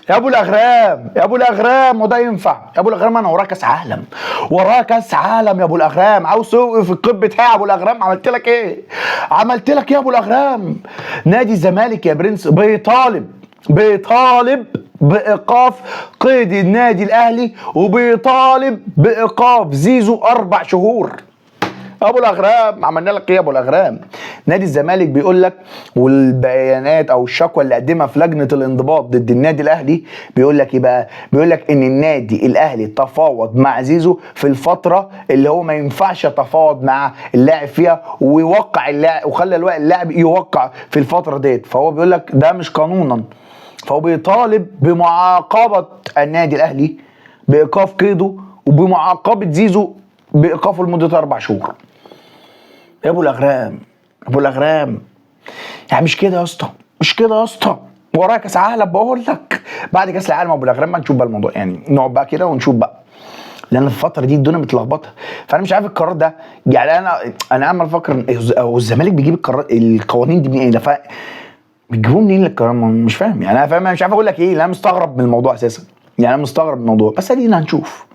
يا ابو الاغرام يا ابو الاغرام، وده ينفع يا ابو الاغرام؟ انا وراك كاس عالم، وراك كاس عالم يا ابو الاغرام، عاوز توقف القب بتاعي يا ابو الاغرام؟ عملت لك ايه؟ عملت لك ايه يا ابو الاغرام؟ نادي الزمالك يا برنس بيطالب بايقاف قيد النادي الاهلي، وبيطالب بايقاف زيزو 4 شهور. ابو الاغرام عملنا لك ايه يا ابو الاغرام؟ نادي الزمالك بيقول لك، والبيانات او الشكوى اللي قدمها في لجنه الانضباط ضد النادي الاهلي بيقول لك ايه بقى؟ بيقول لك ان النادي الاهلي تفاوض مع زيزو في الفتره اللي هو ما ينفعش يتفاوض مع اللاعب فيها، ويوقع اللاعب وخلى اللاعب يوقع في الفتره ديت، فهو بيقول لك ده مش قانونا. فهو بيطالب بمعاقبه النادي الاهلي بايقاف قيده، وبمعاقبه زيزو بايقافه لمده 4 شهور. يا ابو الاغرام ابو الاغرام، يعني مش كده يا اسطى؟ مش كده يا اسطى؟ ورايا كاس عالم، بقول لك بعد كاس العالم ابو الاغرام ما نشوف بقى الموضوع، يعني نقعد بقى كده ونشوف بقى، لان في الفتره دي الدنيا متلخبطه. فانا مش عارف القرار ده، يعني انا عمال افكر هو الزمالك بيجيب القوانين دي منين؟ ده بتجيبوه منين القرار؟ مش فاهم يعني، انا فاهم، مش عارف اقول لك ايه، لا مستغرب من الموضوع اساسا، يعني انا مستغرب من الموضوع، بس ادينا هنشوف.